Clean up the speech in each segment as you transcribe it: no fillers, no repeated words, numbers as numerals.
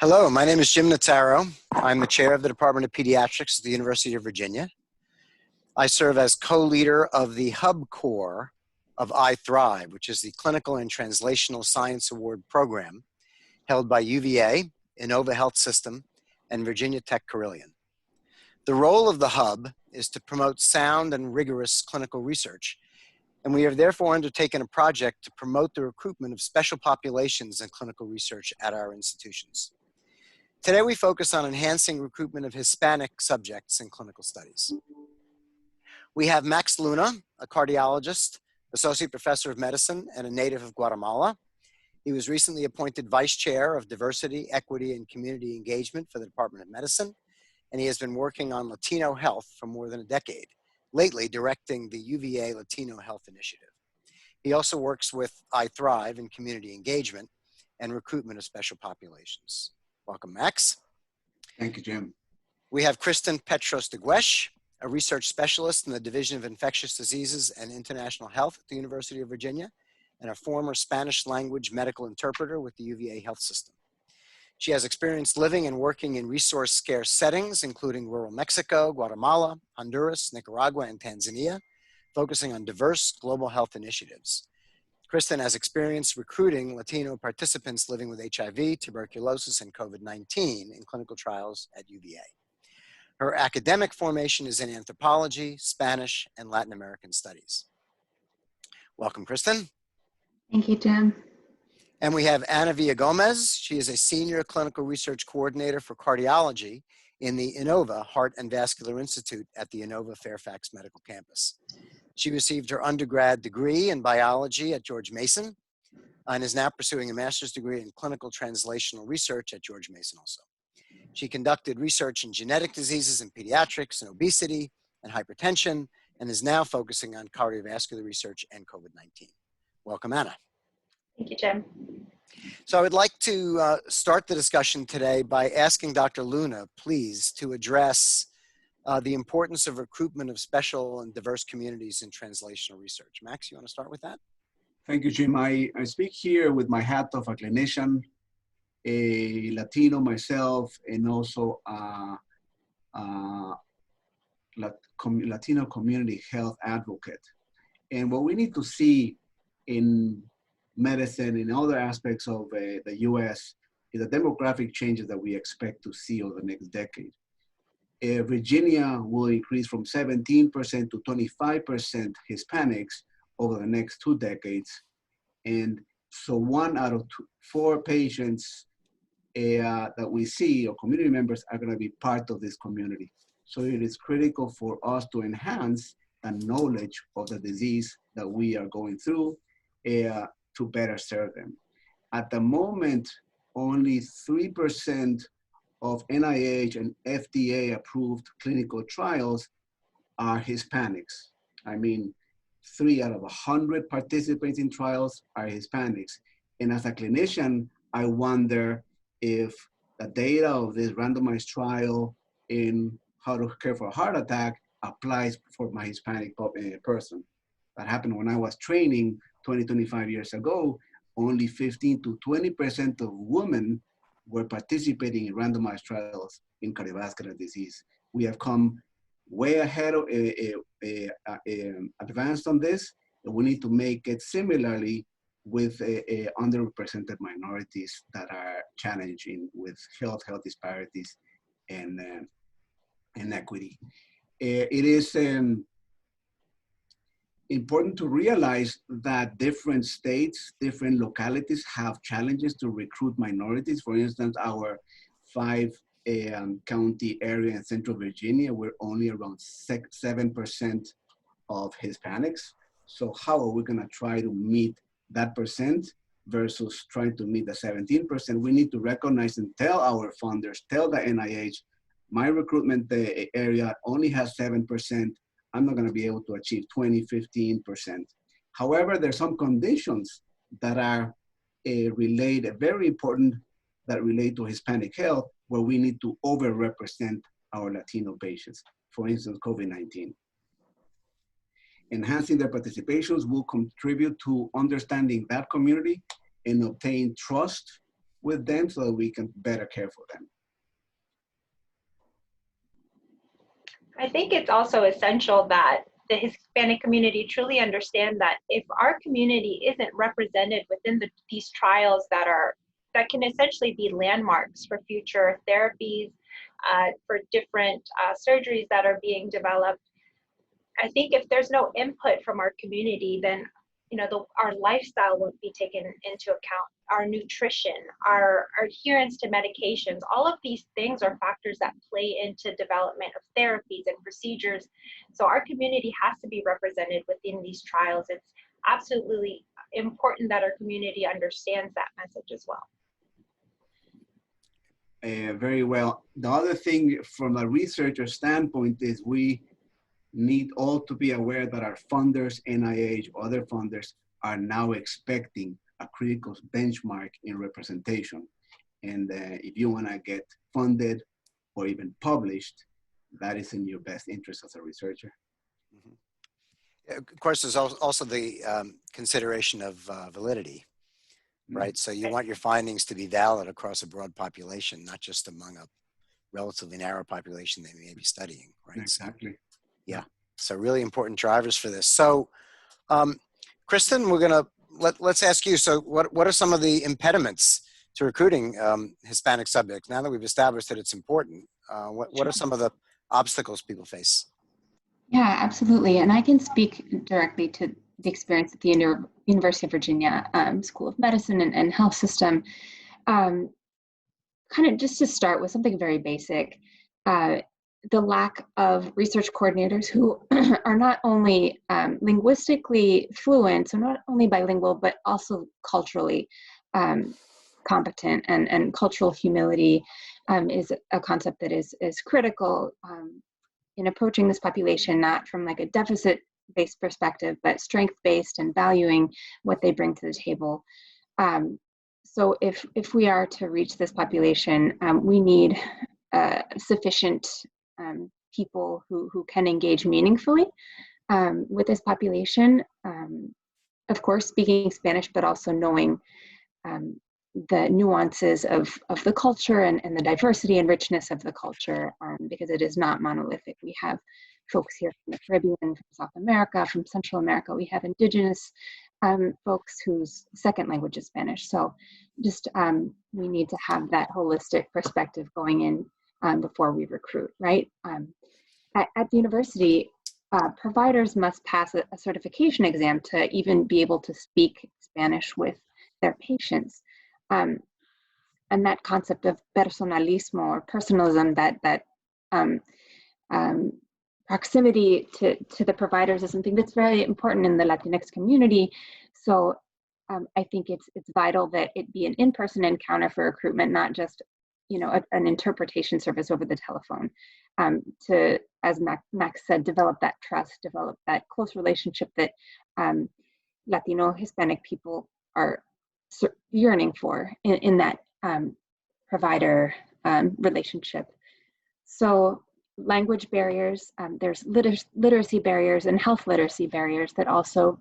Hello, my name is Jim Nataro. I'm the chair of the Department of Pediatrics at the University of Virginia. I serve as co-leader of the hub core of iThrive, which is the Clinical and Translational Science Award program held by UVA, Inova Health System, and Virginia Tech Carilion. The role of the hub is to promote sound and rigorous clinical research, and we have therefore undertaken a project to promote the recruitment of special populations in clinical research at our institutions. Today, we focus on enhancing recruitment of Hispanic subjects in clinical studies. We have Max Luna, a cardiologist, associate professor of medicine, and a native of Guatemala. He was recently appointed vice chair of diversity, equity, and community engagement for the Department of Medicine, and he has been working on Latino health for more than a decade, lately directing the UVA Latino Health Initiative. He also works with iThrive in community engagement and recruitment of special populations. Welcome, Max. Thank you, Jim. We have Kristen Petros de Guex, a research specialist in the Division of Infectious Diseases and International Health at the University of Virginia, and a former Spanish language medical interpreter with the UVA Health System. She has experience living and working in resource-scarce settings, including rural Mexico, Guatemala, Honduras, Nicaragua, and Tanzania, focusing on diverse global health initiatives. Kristen has experience recruiting Latino participants living with HIV, tuberculosis, and COVID-19 in clinical trials at UVA. Her academic formation is in anthropology, Spanish, and Latin American studies. Welcome, Kristen. Thank you, Jim. And we have Ana Villagomez. She is a senior clinical research coordinator for cardiology in the Inova Heart and Vascular Institute at the Inova Fairfax Medical Campus. She received her undergrad degree in biology at George Mason and is now pursuing a master's degree in clinical translational research at George Mason also. She conducted research in genetic diseases in pediatrics and obesity and hypertension, and is now focusing on cardiovascular research and COVID-19. Welcome, Ana. Thank you, Jim. So I would like to start the discussion today by asking Dr. Luna, please, to address the importance of recruitment of special and diverse communities in translational research. Max, you want to start with that? Thank you, Jim. I speak here with my hat of a clinician, a Latino myself, and also a Latino community health advocate. And what we need to see in medicine and other aspects of the US is the demographic changes that we expect to see over the next decade. Virginia will increase from 17% to 25% Hispanics over the next 2 decades. And so 1 out of 4 patients that we see or community members are going to be part of this community. So it is critical for us to enhance the knowledge of the disease that we are going through to better serve them. At the moment, only 3% of NIH and FDA approved clinical trials are Hispanics. I mean, 3 out of 100 participants in trials are Hispanics. And as a clinician, I wonder if the data of this randomized trial in how to care for a heart attack applies for my Hispanic person. That happened when I was training 25 years ago. Only 15 to 20% of women were participating in randomized trials in cardiovascular disease. We have come way ahead of advanced on this, and we need to make it similarly with underrepresented minorities that are challenging with health disparities and inequity. It is important to realize that different states, different localities have challenges to recruit minorities. For instance, our 5-county area in Central Virginia, we're only around 7% of Hispanics. So how are we gonna try to meet that percent versus trying to meet the 17%? We need to recognize and tell our funders, tell the NIH, my recruitment area only has 7%. I'm not going to be able to achieve 20, 15%. However, there's some conditions that are very important that relate to Hispanic health, where we need to overrepresent our Latino patients. For instance, COVID-19. Enhancing their participations will contribute to understanding that community and obtain trust with them so that we can better care for them. I think it's also essential that the Hispanic community truly understand that if our community isn't represented within these trials that can essentially be landmarks for future therapies, for different surgeries that are being developed, I think if there's no input from our community, then our lifestyle won't be taken into account. Our nutrition, our adherence to medications, all of these things are factors that play into development of therapies and procedures. So our community has to be represented within these trials. It's absolutely important that our community understands that message as well. Very well. The other thing from a researcher standpoint is we need all to be aware that our funders, NIH, other funders, are now expecting a critical benchmark in representation. And if you want to get funded or even published, that is in your best interest as a researcher. Mm-hmm. Of course, there's also the consideration of validity, right? So you want your findings to be valid across a broad population, not just among a relatively narrow population that you may be studying, right? Exactly. So, yeah. So really important drivers for this. So, Kristen, let's ask you. So, what are some of the impediments to recruiting Hispanic subjects? Now that we've established that it's important, what are some of the obstacles people face? Yeah, absolutely. And I can speak directly to the experience at the University of Virginia School of Medicine and Health System. Kind of just to start with something very basic. The lack of research coordinators who are not only linguistically fluent, so not only bilingual, but also culturally competent, and cultural humility is a concept that is critical in approaching this population, not from like a deficit-based perspective, but strength-based and valuing what they bring to the table. So if we are to reach this population, we need sufficient people who can engage meaningfully with this population. Of course, speaking Spanish, but also knowing the nuances of the culture and the diversity and richness of the culture, because it is not monolithic. We have folks here from the Caribbean, from South America, from Central America. We have indigenous folks whose second language is Spanish. So just we need to have that holistic perspective going in before we recruit, right? At the university, providers must pass a certification exam to even be able to speak Spanish with their patients. And that concept of personalismo or personalism, that proximity to the providers is something that's very important in the Latinx community. So I think it's vital that it be an in-person encounter for recruitment, not just an interpretation service over the telephone, to, as Max said, develop that trust, develop that close relationship that Latino, Hispanic people are yearning for in that provider relationship. So language barriers, there's literacy barriers and health literacy barriers that also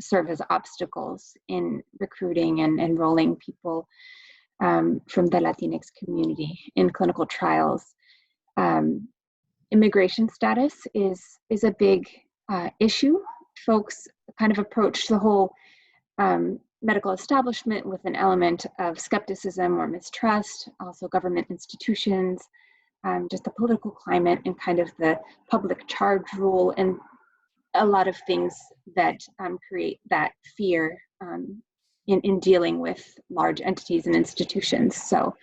serve as obstacles in recruiting and enrolling people from the Latinx community in clinical trials. Immigration status is a big issue. Folks kind of approach the whole medical establishment with an element of skepticism or mistrust, also government institutions, just the political climate and kind of the public charge rule, and a lot of things that create that fear in dealing with large entities and institutions. So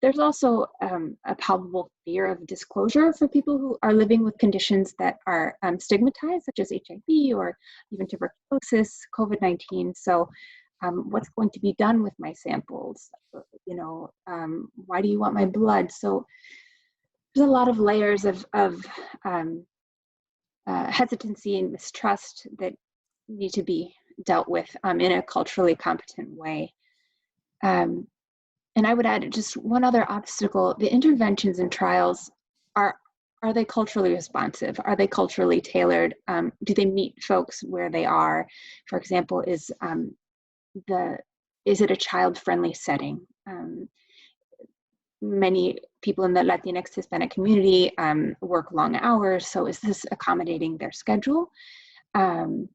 there's also a palpable fear of disclosure for people who are living with conditions that are stigmatized, such as HIV or even tuberculosis, COVID-19. So what's going to be done with my samples? Why do you want my blood? So there's a lot of layers of hesitancy and mistrust that need to be dealt with in a culturally competent way. And I would add just one other obstacle: the interventions and trials are they culturally responsive? Are they culturally tailored? Do they meet folks where they are? For example, is the is it a child-friendly setting? Many people in the Latinx Hispanic community work long hours, so is this accommodating their schedule? Can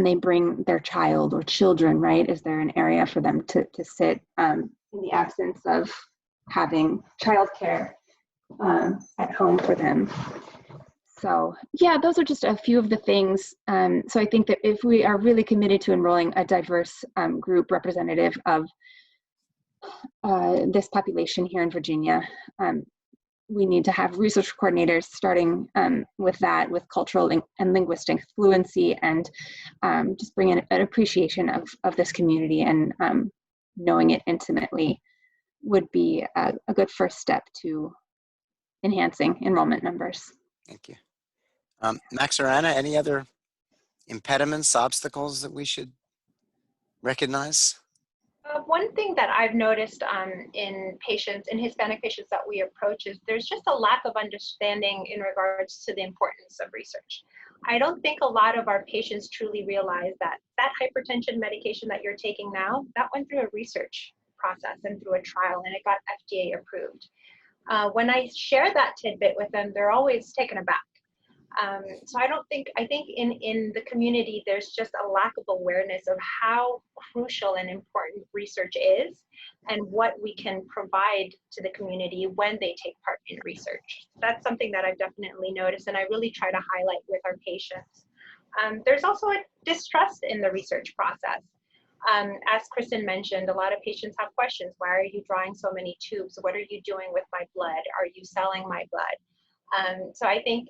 they bring their child or children, right? Is there an area for them to sit in the absence of having childcare at home for them? So yeah, those are just a few of the things. So I think that if we are really committed to enrolling a diverse group representative of this population here in Virginia, we need to have research coordinators starting with that, with cultural and linguistic fluency, and just bring in an appreciation of this community, and knowing it intimately would be a good first step to enhancing enrollment numbers. Thank you. Max or Anna, any other impediments, obstacles that we should recognize? One thing that I've noticed in patients, in Hispanic patients that we approach, is there's just a lack of understanding in regards to the importance of research. I don't think a lot of our patients truly realize that that hypertension medication that you're taking now, that went through a research process and through a trial, and it got FDA approved. When I share that tidbit with them, they're always taken aback. So I think in the community, there's just a lack of awareness of how crucial and important research is, and what we can provide to the community when they take part in research. That's something that I've definitely noticed, and I really try to highlight with our patients. There's also a distrust in the research process. As Kristen mentioned, a lot of patients have questions. Why are you drawing so many tubes? What are you doing with my blood? Are you selling my blood? So I think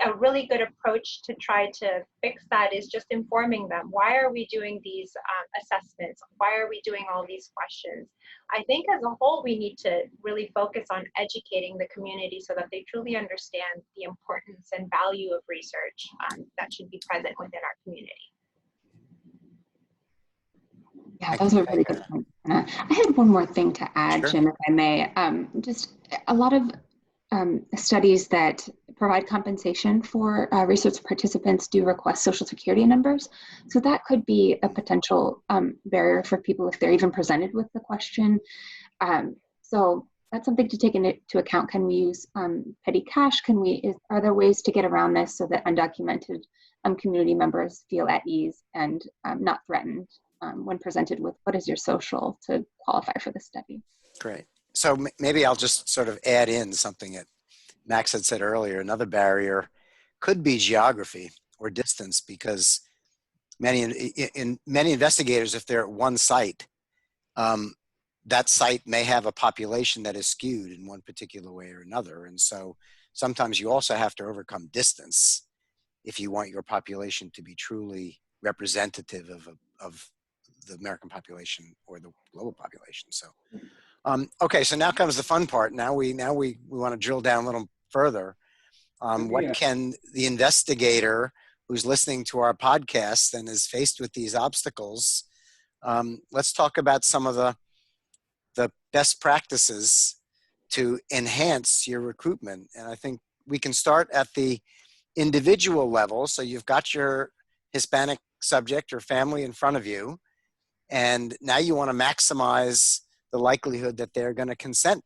a really good approach to try to fix that is just informing them. Why are we doing these assessments? Why are we doing all these questions? I think as a whole, we need to really focus on educating the community so that they truly understand the importance and value of research that should be present within our community. Yeah, those are really good points. I had one more thing to add, Sure. Jim, if I may. Just a lot of studies that provide compensation for research participants do request Social Security numbers. So that could be a potential barrier for people if they're even presented with the question. So that's something to take into account. Can we use petty cash? Are there ways to get around this so that undocumented community members feel at ease and not threatened when presented with what is your social to qualify for the study? Great. So maybe I'll just sort of add in something that Max had said earlier. Another barrier could be geography or distance, because many investigators, if they're at one site, that site may have a population that is skewed in one particular way or another. And so sometimes you also have to overcome distance if you want your population to be truly representative of the American population or the global population. So, okay, so now comes the fun part. Now we want to drill down a little further. What can the investigator who's listening to our podcast and is faced with these obstacles, let's talk about some of the best practices to enhance your recruitment. And I think we can start at the individual level. So you've got your Hispanic subject or family in front of you, and now you want to maximize the likelihood that they're going to consent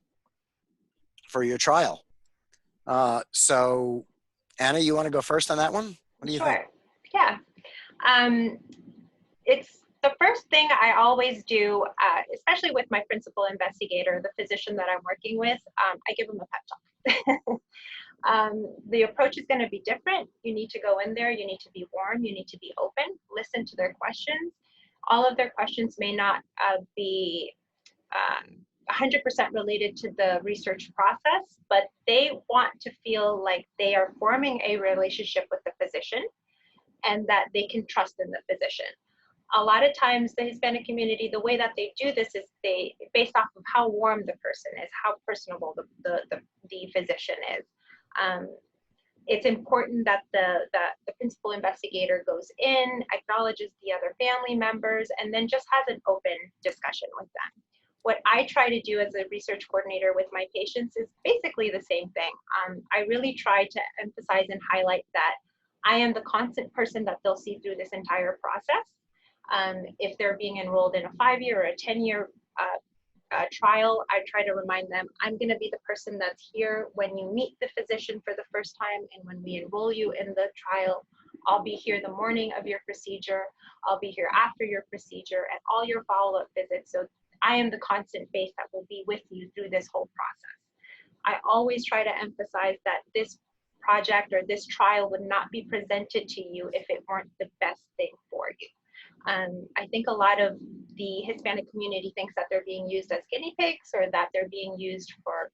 for your trial. So Anna, you want to go first on that one? What do you think? Yeah. It's the first thing I always do, especially with my principal investigator, the physician that I'm working with. I give them a pep talk. The approach is going to be different. You need to go in there, you need to be warm, you need to be open, listen to their questions. All of their questions may not be 100% related to the research process, but they want to feel like they are forming a relationship with the physician and that they can trust in the physician. A lot of times the Hispanic community, the way that they do this is based off of how warm the person is, how personable the physician is. It's important that the principal investigator goes in, acknowledges the other family members, and then just has an open discussion with them. What I try to do as a research coordinator with my patients is basically the same thing. I really try to emphasize and highlight that I am the constant person that they'll see through this entire process. If they're being enrolled in a 5-year or a 10-year trial, I try to remind them, I'm going to be the person that's here when you meet the physician for the first time, and when we enroll you in the trial, I'll be here the morning of your procedure, I'll be here after your procedure, and all your follow-up visits. So I am the constant face that will be with you through this whole process. I always try to emphasize that this project or this trial would not be presented to you if it weren't the best thing for you. I think a lot of the Hispanic community thinks that they're being used as guinea pigs, or that they're being used for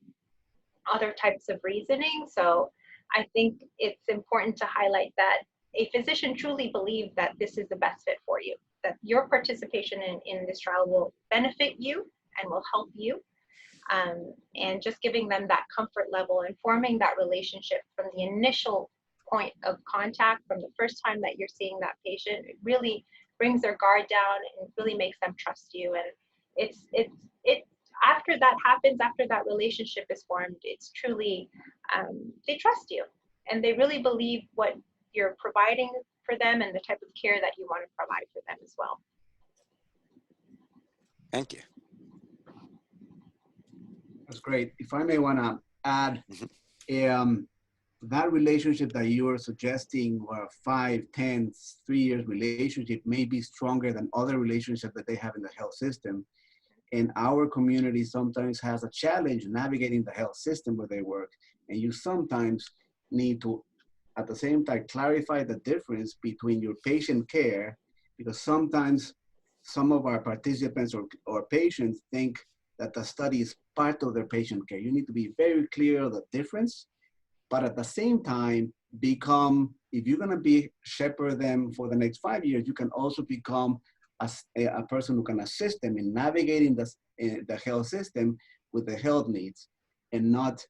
other types of reasoning. So I think it's important to highlight that a physician truly believes that this is the best fit for you, that your participation in this trial will benefit you and will help you. And just giving them that comfort level and forming that relationship from the initial point of contact, from the first time that you're seeing that patient, it really brings their guard down and really makes them trust you. And it's after that happens, after that relationship is formed, it's truly, they trust you and they really believe what you're providing for them and the type of care that you want to provide for them as well. Thank you. That's great. If I may want to add, that relationship that you are suggesting, or 5, 10, 3 years relationship, may be stronger than other relationships that they have in the health system. And our community sometimes has a challenge navigating the health system where they work. And you sometimes need to, at the same time, clarify the difference between your patient care, because sometimes some of our participants or patients think that the study is part of their patient care. You need to be very clear of the difference, but at the same time, if you're gonna shepherd them for the next 5 years, you can also become a person who can assist them in navigating the health system with the health needs, and not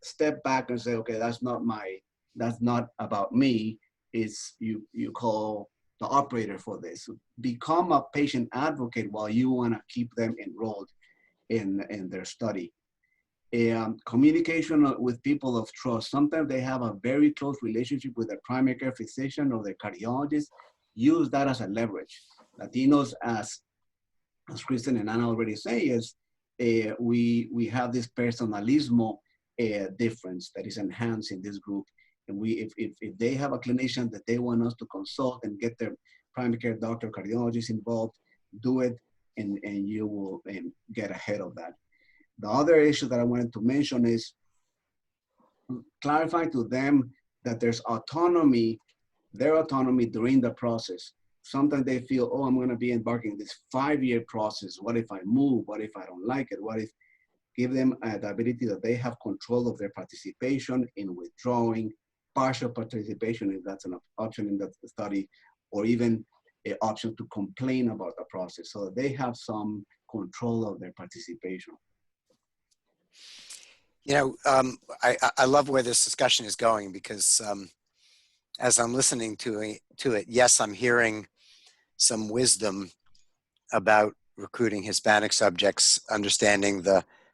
step back and say, okay, that's not about me. It's you call the operator for this. Become a patient advocate while you wanna keep them enrolled in their study. Communication with people of trust. Sometimes they have a very close relationship with their primary care physician or their cardiologist. Use that as a leverage. Latinos, as Kristen and Anna already say, is we have this personalismo difference that is enhanced in this group. And if they have a clinician that they want us to consult and get their primary care doctor, cardiologist involved, do it, and you will get ahead of that. The other issue that I wanted to mention is clarifying to them that there's autonomy, their autonomy during the process. Sometimes they feel, oh, I'm gonna be embarking this 5-year process. What if I move? What if I don't like it? What if, give them the ability that they have control of their participation in withdrawing, partial participation if that's an option in the study, or even an option to complain about the process, so that they have some control of their participation. You know, I love where this discussion is going, because as I'm listening to it, yes, I'm hearing some wisdom about recruiting Hispanic subjects, understanding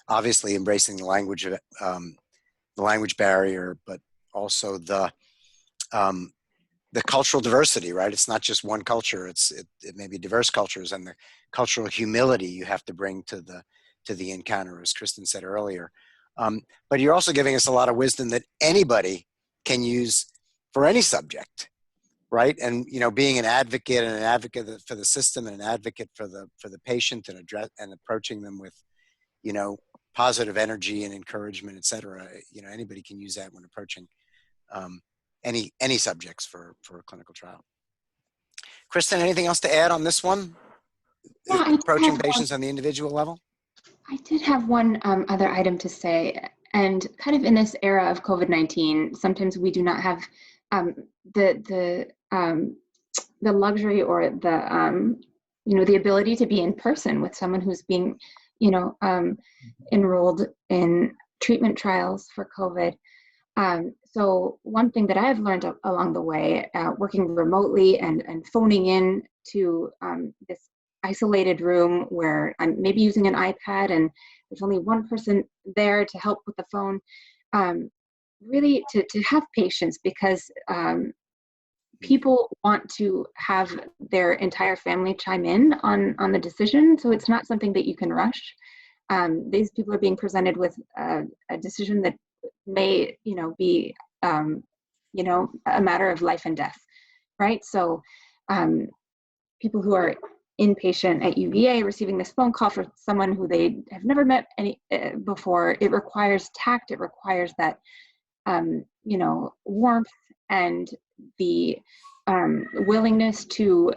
obviously embracing the language barrier, but also the cultural diversity, right? It's not just one culture. It may be diverse cultures, and the cultural humility you have to bring to the encounter, as Kristen said earlier. But you're also giving us a lot of wisdom that anybody can use for any subject, right? And being an advocate for the system, and an advocate for the patient, and approaching them with positive energy and encouragement, et cetera. Anybody can use that when approaching any subjects for a clinical trial. Kristen, anything else to add on this one? Yeah, approaching patients on the individual level? I did have one other item to say, and kind of in this era of COVID-19, sometimes we do not have the luxury or the ability to be in person with someone who's being enrolled in treatment trials for COVID. So one thing that I've learned along the way, working remotely and phoning in to this isolated room where I'm maybe using an iPad and there's only one person there to help with the phone, really to have patience, because people want to have their entire family chime in on the decision, so it's not something that you can rush. These people are being presented with a decision that may, be, a matter of life and death, right? So people who are inpatient at UVA receiving this phone call for someone who they have never met before, it requires tact, it requires that, warmth and the willingness to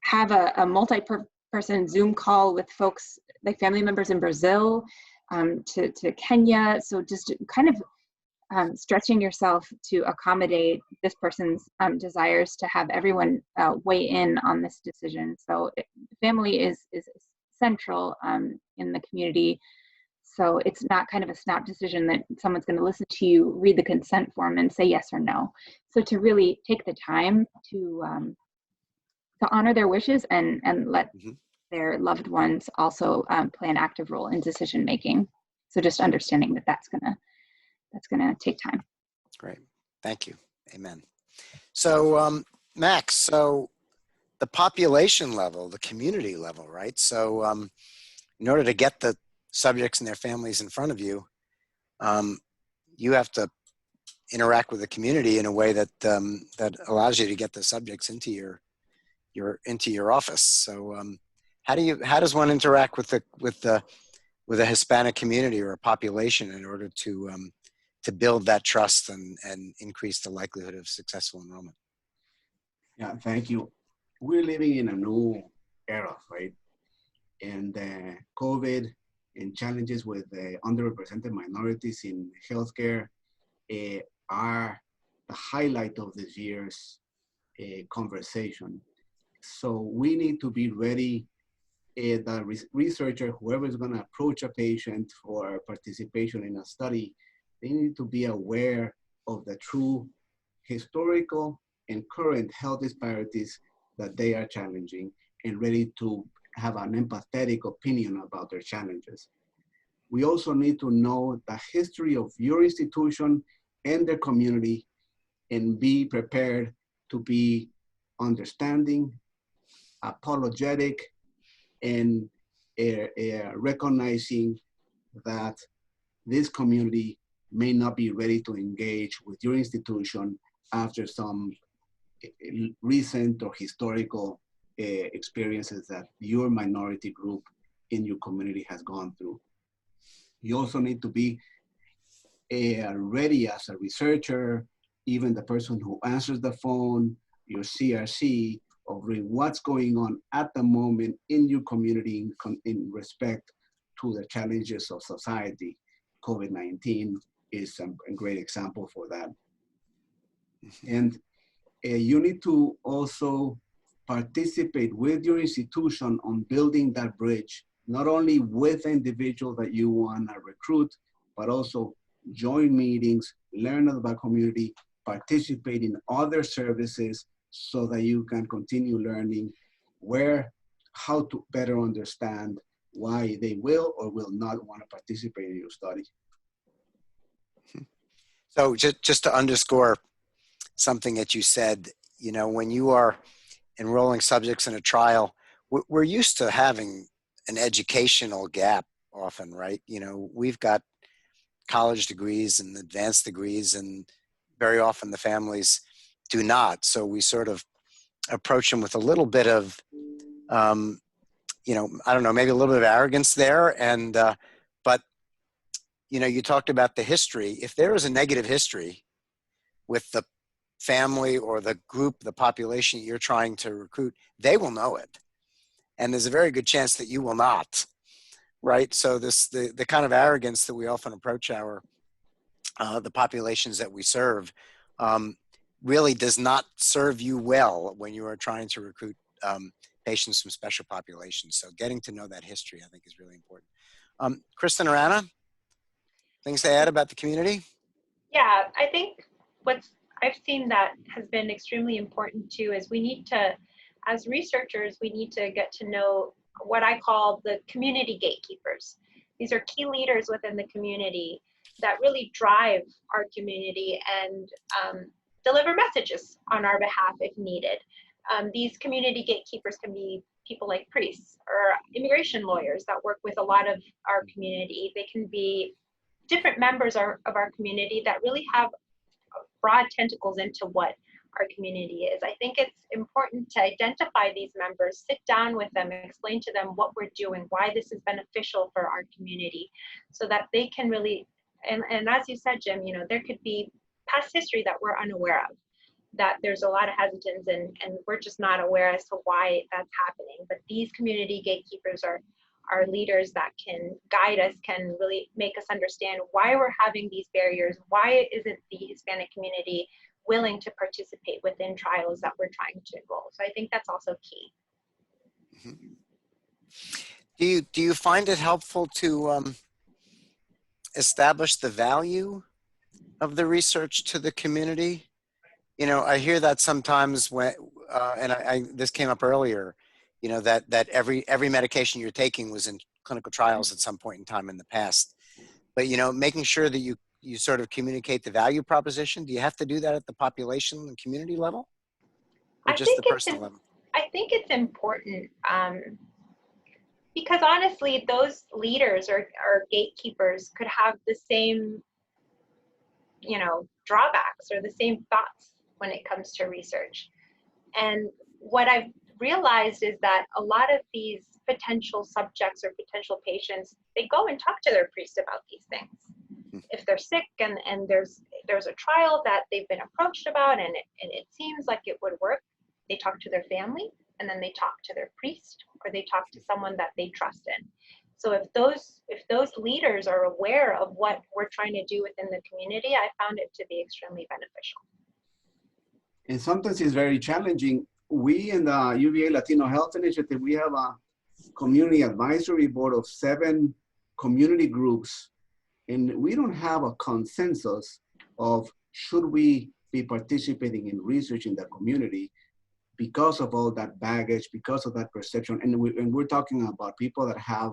have a multi-person Zoom call with folks like family members in Brazil, to Kenya. So just kind of stretching yourself to accommodate this person's desires to have everyone weigh in on this decision. So family is central in the community. So it's not kind of a snap decision that someone's going to listen to you, read the consent form, and say yes or no. So to really take the time to honor their wishes and let their loved ones also play an active role in decision making. So just understanding that that's gonna take time. Great, thank you. Amen. So Max, so the population level, the community level, right? So in order to get the subjects and their families in front of you, you have to interact with the community in a way that that allows you to get the subjects into your office. So how does one interact with a Hispanic community or a population in order to build that trust and increase the likelihood of successful enrollment? Yeah, thank you. We're living in a new era, right? And COVID and challenges with underrepresented minorities in healthcare are the highlight of this year's conversation. So we need to be ready. The researcher, whoever is going to approach a patient for participation in a study, they need to be aware of the true historical and current health disparities that they are challenging and ready to have an empathetic opinion about their challenges. We also need to know the history of your institution and their community and be prepared to be understanding, apologetic, and recognizing that this community may not be ready to engage with your institution after some recent or historical experiences that your minority group in your community has gone through. You also need to be ready as a researcher, even the person who answers the phone, your CRC, of what's going on at the moment in your community in respect to the challenges of society. COVID-19 is a great example for that. And you need to also participate with your institution on building that bridge, not only with the individual that you want to recruit, but also join meetings, learn about community, participate in other services so that you can continue learning how to better understand why they will or will not want to participate in your study. So just to underscore something that you said, when you are enrolling subjects in a trial, we're used to having an educational gap often, right? We've got college degrees and advanced degrees, and very often the families do not. So we sort of approach them with a little bit of, I don't know, maybe a little bit of arrogance there. And, but, you talked about the history. If there is a negative history with the family or the group, the population you're trying to recruit, they will know it. And there's a very good chance that you will not, right? So the kind of arrogance that we often approach the populations that we serve really does not serve you well when you are trying to recruit patients from special populations. So getting to know that history, I think, is really important. Kristen or Anna, things to add about the community? Yeah, I think what I've seen that has been extremely important too is we need to, as researchers, we need to get to know what I call the community gatekeepers. These are key leaders within the community that really drive our community and deliver messages on our behalf if needed. These community gatekeepers can be people like priests or immigration lawyers that work with a lot of our community. They can be different members of our community that really have broad tentacles into what our community is. I think it's important to identify these members, sit down with them, and explain to them what we're doing, why this is beneficial for our community, so that they can really, and as you said, Jim, you know, there could be past history that we're unaware of, that there's a lot of hesitance and we're just not aware as to why that's happening. But these community gatekeepers are leaders that can guide us, can really make us understand why we're having these barriers, why isn't the Hispanic community willing to participate within trials that we're trying to enroll. So I think that's also key. Mm-hmm. Do you find it helpful to establish the value of the research to the community? You know, I hear that sometimes when, and this came up earlier, you know, that every medication you're taking was in clinical trials at some point in time in the past. But, you know, making sure that you sort of communicate the value proposition. Do you have to do that at the population and community level, or just the personal level? I think it's important because honestly, those leaders or gatekeepers could have the same, you know, drawbacks or the same thoughts when it comes to research. And what I've realized is that a lot of these potential subjects or potential patients, they go and talk to their priest about these things. If they're sick and there's a trial that they've been approached about and it seems like it would work, they talk to their family, and then they talk to their priest, or they talk to someone that they trust in. So if those leaders are aware of what we're trying to do within the community, I found it to be extremely beneficial. And sometimes it's very challenging. We in the UVA Latino Health Initiative, we have a community advisory board of 7 community groups, and we don't have a consensus of should we be participating in research in the community because of all that baggage, because of that perception. And we're talking about people that have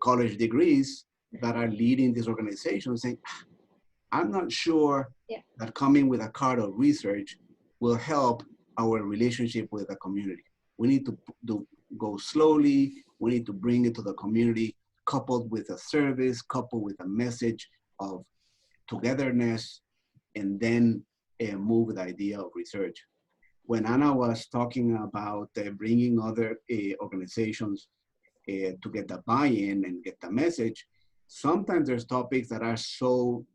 college degrees that are leading these organizations, saying, I'm not sure that coming with a card of research will help our relationship with the community. We need to go slowly. We need to bring it to the community, coupled with a service, coupled with a message of togetherness, and then move the idea of research. When Anna was talking about bringing other organizations to get the buy-in and get the message, sometimes there's topics that are so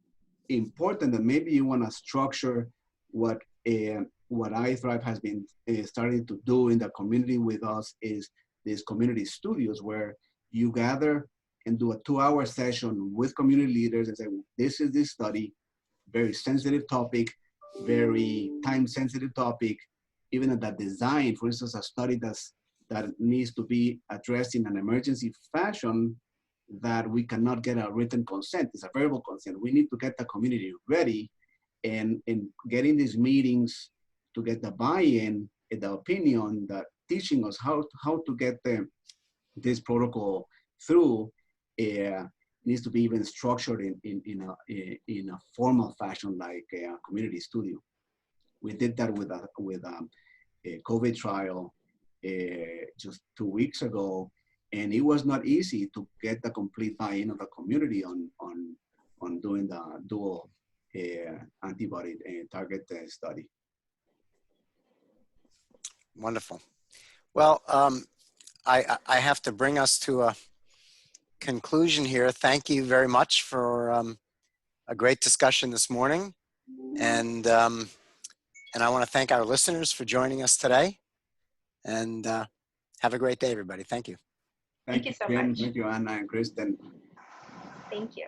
important that maybe you want to structure what iThrive has been starting to do in the community with us is these community studios where you gather and do a 2-hour session with community leaders and say, this is this study, very sensitive topic, very time-sensitive topic, even at that design, for instance, a study that needs to be addressed in an emergency fashion that we cannot get a written consent, it's a verbal consent. We need to get the community ready and getting these meetings to get the buy-in, the opinion, that teaching us how to get this protocol through needs to be even structured in a formal fashion like a community studio. We did that with a COVID trial just 2 weeks ago, and it was not easy to get the complete buy-in of the community on doing the dual antibody target study. Wonderful. Well, I have to bring us to a conclusion here. Thank you very much for a great discussion this morning, and I want to thank our listeners for joining us today. And have a great day, everybody. Thank you. Thank you so much. Thank you, Anna and Kristen. Thank you.